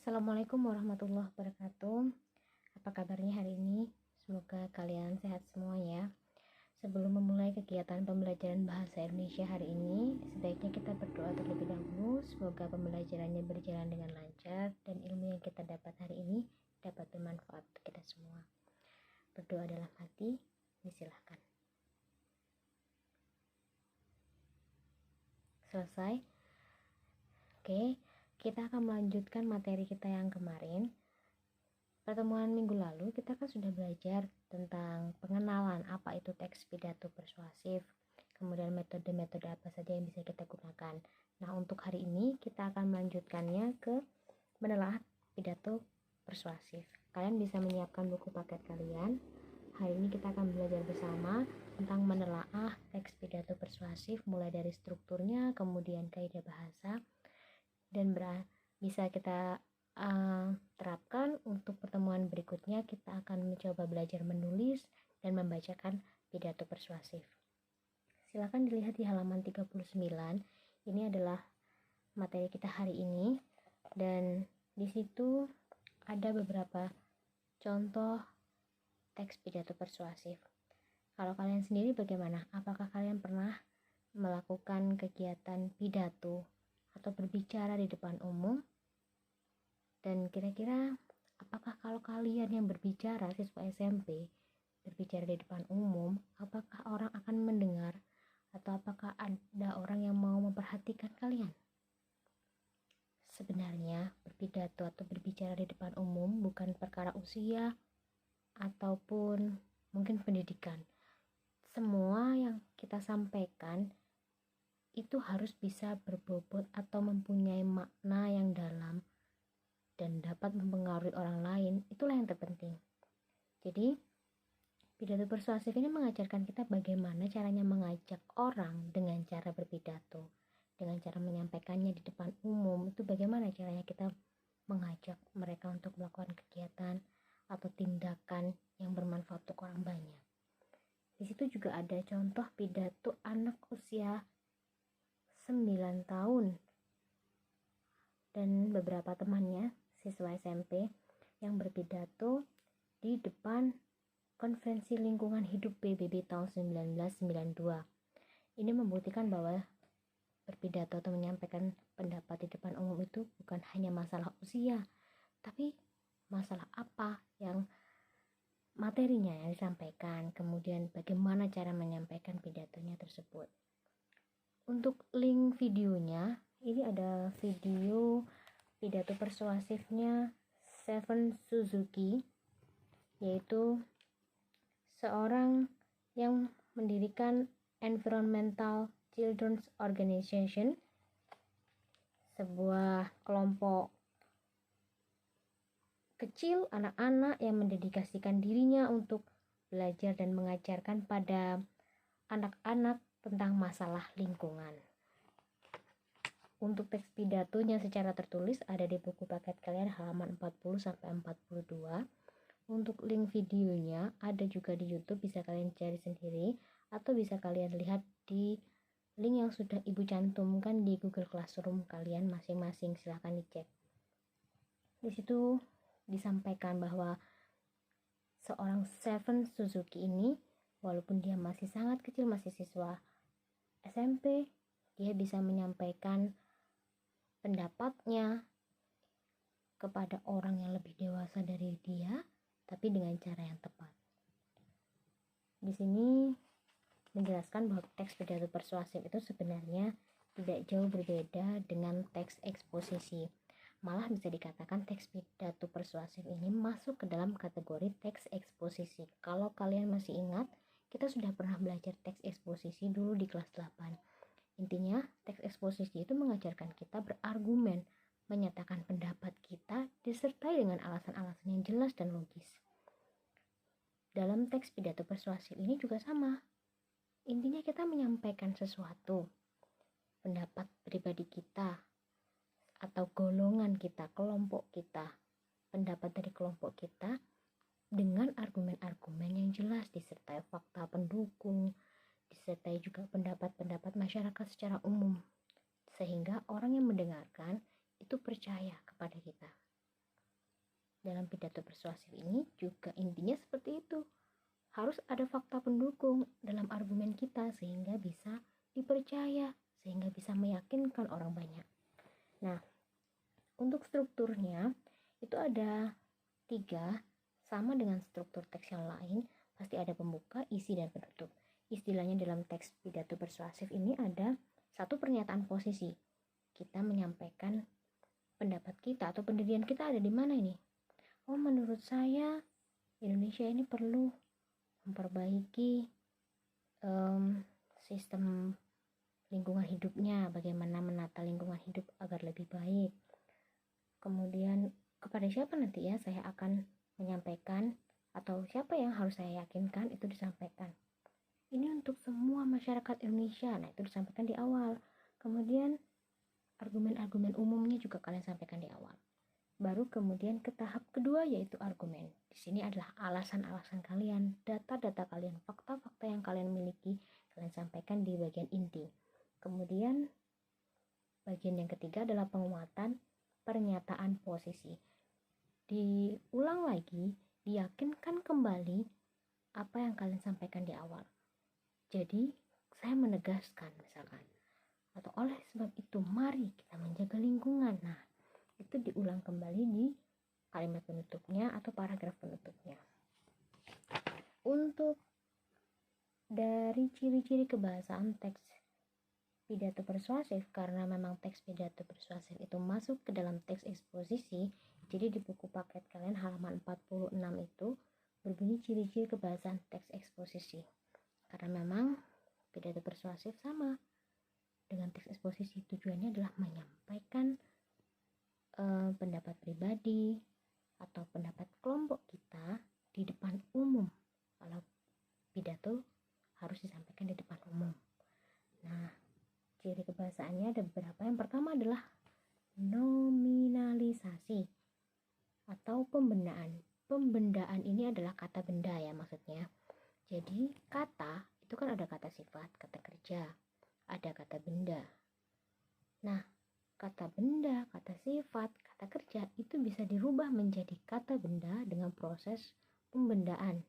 Assalamualaikum warahmatullahi wabarakatuh. Apa kabarnya hari ini? Semoga kalian sehat semua ya. Sebelum memulai kegiatan pembelajaran bahasa Indonesia hari ini, sebaiknya kita berdoa terlebih dahulu. Semoga pembelajarannya berjalan dengan lancar dan ilmu yang kita dapat hari ini dapat bermanfaat untuk kita semua. Berdoa dalam hati, disilahkan. Selesai? Oke, kita akan melanjutkan materi kita yang kemarin. Pertemuan minggu lalu kita kan sudah belajar tentang pengenalan apa itu teks pidato persuasif, kemudian metode-metode apa saja yang bisa kita gunakan. Nah, untuk hari ini kita akan melanjutkannya ke menelaah pidato persuasif. Kalian bisa menyiapkan buku paket kalian. Hari ini kita akan belajar bersama tentang menelaah teks pidato persuasif, mulai dari strukturnya, kemudian kaidah bahasa, dan bisa kita terapkan untuk pertemuan berikutnya. Kita akan mencoba belajar menulis dan membacakan pidato persuasif. Silakan dilihat di halaman 39. Ini adalah materi kita hari ini, dan di situ ada beberapa contoh teks pidato persuasif. Kalau kalian sendiri bagaimana? Apakah kalian pernah melakukan kegiatan pidato atau berbicara di depan umum? Dan kira-kira apakah kalau kalian yang berbicara, siswa SMP, berbicara di depan umum, apakah orang akan mendengar atau apakah ada orang yang mau memperhatikan kalian? Sebenarnya berpidato atau berbicara di depan umum bukan perkara usia ataupun mungkin pendidikan. Semua yang kita sampaikan itu harus bisa berbobot atau mempunyai makna yang dalam dan dapat mempengaruhi orang lain. Itulah yang terpenting. Jadi pidato persuasif ini mengajarkan kita bagaimana caranya mengajak orang dengan cara berpidato, dengan cara menyampaikannya di depan umum. Itu bagaimana caranya kita mengajak mereka untuk melakukan kegiatan atau tindakan yang bermanfaat untuk orang banyak. Di situ juga ada contoh pidato anak usia 9 tahun dan beberapa temannya, siswa SMP, yang berpidato di depan Konferensi Lingkungan Hidup PBB tahun 1992. Ini membuktikan bahwa berpidato atau menyampaikan pendapat di depan umum itu bukan hanya masalah usia, tapi masalah apa yang materinya yang disampaikan, kemudian bagaimana cara menyampaikan pidatonya tersebut. Untuk link videonya, ini ada video pidato persuasifnya Seven Suzuki, yaitu seorang yang mendirikan Environmental Children's Organization, sebuah kelompok kecil anak-anak yang mendedikasikan dirinya untuk belajar dan mengajarkan pada anak-anak tentang masalah lingkungan. Untuk teks pidatonya secara tertulis ada di buku paket kalian halaman 40-42. Untuk link videonya ada juga di YouTube, bisa kalian cari sendiri atau bisa kalian lihat di link yang sudah Ibu cantumkan di Google Classroom kalian masing-masing. Silahkan dicek. Di situ disampaikan bahwa seorang Seven Suzuki ini, walaupun dia masih sangat kecil, masih siswa SMP, dia bisa menyampaikan pendapatnya kepada orang yang lebih dewasa dari dia, tapi dengan cara yang tepat. Di sini menjelaskan bahwa teks pidato persuasif itu sebenarnya tidak jauh berbeda dengan teks eksposisi. Malah bisa dikatakan teks pidato persuasif ini masuk ke dalam kategori teks eksposisi. Kalau kalian masih ingat, kita sudah pernah belajar teks eksposisi dulu di kelas 8. Intinya, teks eksposisi itu mengajarkan kita berargumen, menyatakan pendapat kita disertai dengan alasan-alasan yang jelas dan logis. Dalam teks pidato persuasif ini juga sama. Intinya kita menyampaikan sesuatu, pendapat pribadi kita, atau golongan kita, kelompok kita, pendapat dari kelompok kita dengan argumen-argumen yang jelas disertai fakta pendukung, disertai juga pendapat-pendapat masyarakat secara umum, sehingga orang yang mendengarkan itu percaya kepada kita. dalam pidato persuasif ini juga intinya seperti itu. Harus ada fakta pendukung dalam argumen kita sehingga bisa dipercaya, sehingga bisa meyakinkan orang banyak. Nah, untuk strukturnya itu ada 3, sama dengan struktur teks yang lain, pasti ada pembuka, isi, dan penutup. Istilahnya dalam teks pidato persuasif ini ada satu pernyataan posisi. Kita menyampaikan pendapat kita atau pendirian kita ada di mana ini. Oh, menurut saya Indonesia ini perlu memperbaiki sistem lingkungan hidupnya, bagaimana menata lingkungan hidup agar lebih baik. Kemudian kepada siapa nanti ya saya akan menyampaikan, atau siapa yang harus saya yakinkan, itu disampaikan. Ini untuk semua masyarakat Indonesia. Nah, itu disampaikan di awal. Kemudian argumen-argumen umumnya juga kalian sampaikan di awal. Baru kemudian ke tahap kedua, yaitu argumen. Di sini adalah alasan-alasan kalian, data-data kalian, fakta-fakta yang kalian miliki, kalian sampaikan di bagian inti. Kemudian bagian yang ketiga adalah penguatan pernyataan posisi. Diulang lagi, diyakinkan kembali apa yang kalian sampaikan di awal. Jadi, saya menegaskan misalkan, atau oleh sebab itu mari kita menjaga lingkungan. Nah, itu diulang kembali di kalimat penutupnya atau paragraf penutupnya. Untuk dari ciri-ciri kebahasaan teks pidato persuasif, karena memang teks pidato persuasif itu masuk ke dalam teks eksposisi, jadi di buku paket kalian halaman 46 itu berbunyi ciri-ciri kebahasaan teks eksposisi. Karena memang pidato persuasif sama dengan teks eksposisi, tujuannya adalah menyampaikan pendapat pribadi atau pendapat kelompok kita di depan umum. Kalau pidato harus disampaikan di depan umum. Nah, ciri kebahasaannya ada beberapa. Yang pertama adalah nominalisasi atau pembendaan. Pembendaan ini adalah kata benda ya maksudnya. Jadi kata itu kan ada kata sifat, kata kerja, ada kata benda. Nah, kata benda, kata sifat, kata kerja itu bisa dirubah menjadi kata benda dengan proses pembendaan.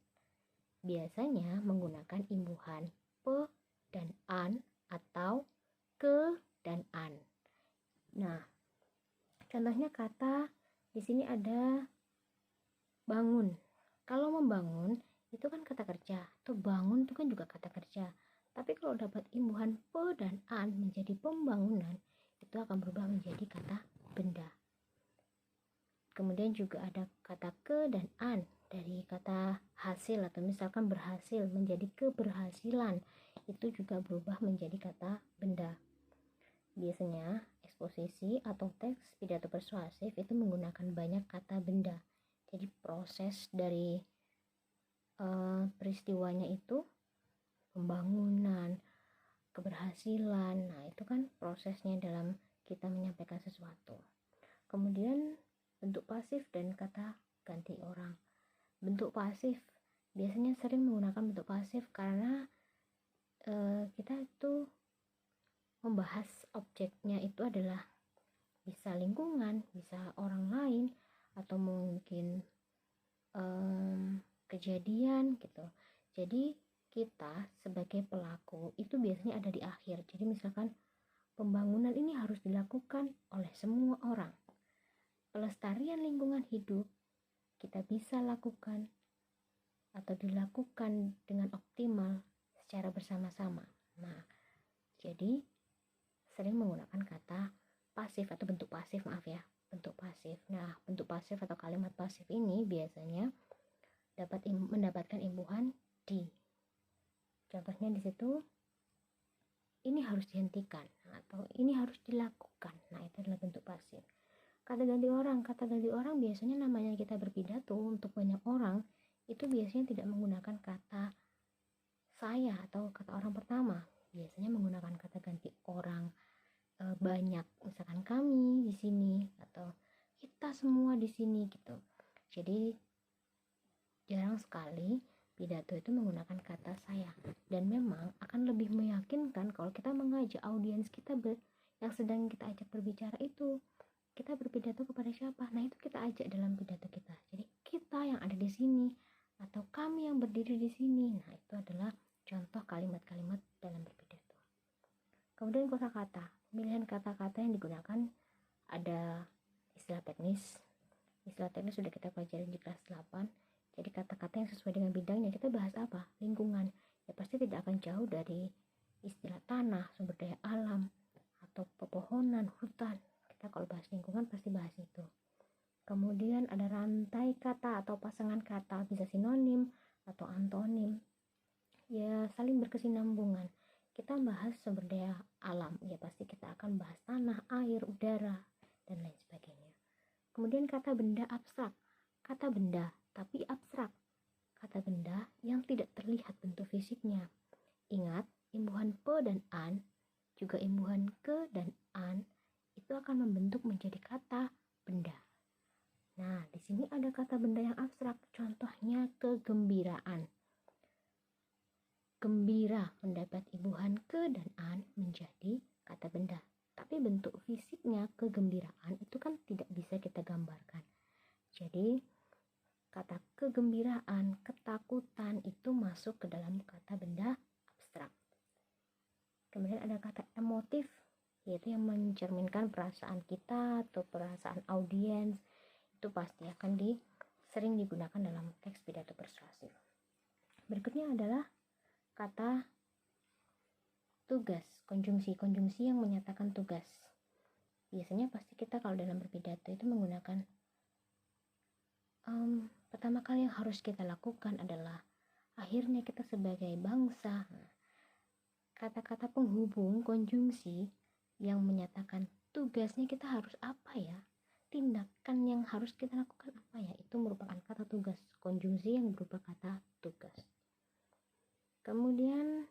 Biasanya menggunakan imbuhan pe dan an atau ke dan an. Nah, contohnya kata di sini ada bangun. Kalau membangun itu kan kata kerja, atau bangun itu kan juga kata kerja. Tapi kalau dapat imbuhan pe dan an menjadi pembangunan, itu akan berubah menjadi kata benda. Kemudian juga ada kata ke dan an dari kata hasil, atau misalkan berhasil menjadi keberhasilan, itu juga berubah menjadi kata benda. Biasanya eksposisi atau teks pidato persuasif itu menggunakan banyak kata benda. Jadi proses dari peristiwanya itu pembangunan, keberhasilan. Nah, itu kan prosesnya dalam kita menyampaikan sesuatu. Kemudian bentuk pasif dan kata ganti orang. Bentuk pasif biasanya sering menggunakan bentuk pasif karena kita itu membahas objeknya itu adalah bisa lingkungan, bisa orang lain, atau mungkin kejadian gitu. Jadi kita sebagai pelaku itu biasanya ada di akhir. Jadi misalkan pembangunan ini harus dilakukan oleh semua orang. Pelestarian lingkungan hidup kita bisa lakukan atau dilakukan dengan optimal secara bersama-sama. Nah, jadi sering menggunakan kata pasif atau bentuk pasif, bentuk pasif. Nah, bentuk pasif atau kalimat pasif ini biasanya dapat mendapatkan imbuhan di. Contohnya di situ, ini harus dihentikan atau ini harus dilakukan. Nah, itu adalah bentuk pasif. Kata ganti orang biasanya namanya kita berpidato untuk banyak orang, itu biasanya tidak menggunakan kata saya atau kata orang pertama. Biasanya menggunakan kata ganti orang banyak, misalkan kami di sini atau kita semua di sini gitu. Jadi jarang sekali pidato itu menggunakan kata saya, dan memang akan lebih meyakinkan kalau kita mengajak audiens kita yang sedang kita ajak berbicara itu, kita berpidato kepada siapa. Nah, itu kita ajak dalam pidato kita. Jadi kita yang ada di sini, atau kami yang berdiri di sini. Nah, itu adalah contoh kalimat-kalimat dalam berpidato. Kemudian kosakata, pemilihan kata-kata yang digunakan ada istilah teknis. Istilah teknis sudah kita pelajari di kelas 8. Jadi kata-kata yang sesuai dengan bidangnya. Kita bahas apa? Lingkungan. Ya pasti tidak akan jauh dari istilah tanah, sumber daya alam, atau pepohonan, hutan. Kita kalau bahas lingkungan pasti bahas itu. Kemudian ada rantai kata atau pasangan kata, bisa sinonim atau antonim. Ya saling berkesinambungan. Kita bahas sumber daya alam, ya pasti kita akan bahas tanah, air, udara, dan lain sebagainya. Kemudian kata benda abstrak. Kata benda tapi abstrak. Kata benda yang tidak terlihat bentuk fisiknya. Ingat, imbuhan pe dan an, juga imbuhan ke dan an, itu akan membentuk menjadi kata benda. Nah, di sini ada kata benda yang abstrak, contohnya kegembiraan. Gembira mendapat imbuhan ke dan an menjadi kata benda. Tapi bentuk fisiknya kegembiraan itu kan tidak bisa kita gambarkan. Jadi, kata kegembiraan, ketakutan itu masuk ke dalam kata benda abstrak. Kemudian ada kata emotif, yaitu yang mencerminkan perasaan kita atau perasaan audiens. Itu pasti akan sering digunakan dalam teks pidato persuasif. Berikutnya adalah kata tugas, konjungsi yang menyatakan tugas. Biasanya pasti kita kalau dalam berpidato itu menggunakan pertama kali yang harus kita lakukan adalah akhirnya kita sebagai bangsa. Kata-kata penghubung konjungsi yang menyatakan tugasnya kita harus apa ya? Tindakan yang harus kita lakukan apa ya? Itu merupakan kata tugas, konjungsi yang berupa kata tugas. Kemudian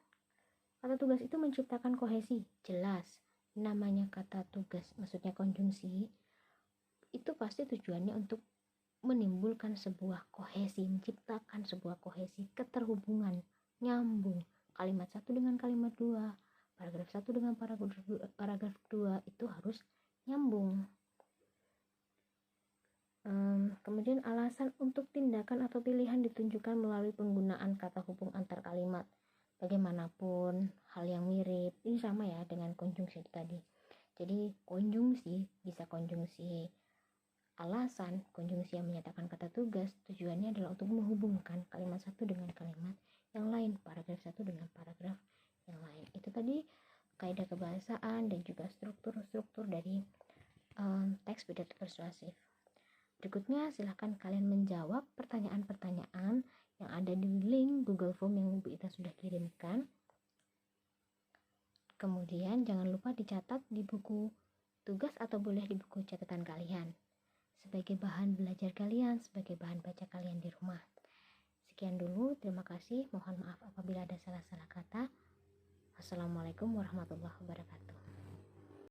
kata tugas itu menciptakan kohesi, jelas. Namanya kata tugas, maksudnya konjungsi, itu pasti tujuannya untuk menimbulkan sebuah kohesi, menciptakan sebuah kohesi, keterhubungan, nyambung. Kalimat satu dengan kalimat dua, paragraf satu dengan paragraf dua, itu harus nyambung. Kemudian alasan untuk tindakan atau pilihan ditunjukkan melalui penggunaan kata hubung antar kalimat. Bagaimanapun hal yang mirip, ini sama ya dengan konjungsi tadi. Jadi konjungsi bisa konjungsi alasan, konjungsi yang menyatakan kata tugas, tujuannya adalah untuk menghubungkan kalimat satu dengan kalimat yang lain, paragraf satu dengan paragraf yang lain. Itu tadi kaidah kebahasaan dan juga struktur-struktur dari teks pidato persuasif. Berikutnya silahkan kalian menjawab pertanyaan-pertanyaan yang ada di link Google Form yang Bu Ita sudah kirimkan. Kemudian jangan lupa dicatat di buku tugas atau boleh di buku catatan kalian sebagai bahan belajar kalian, sebagai bahan baca kalian di rumah. Sekian dulu, terima kasih. Mohon maaf apabila ada salah-salah kata. Wassalamualaikum warahmatullahi wabarakatuh.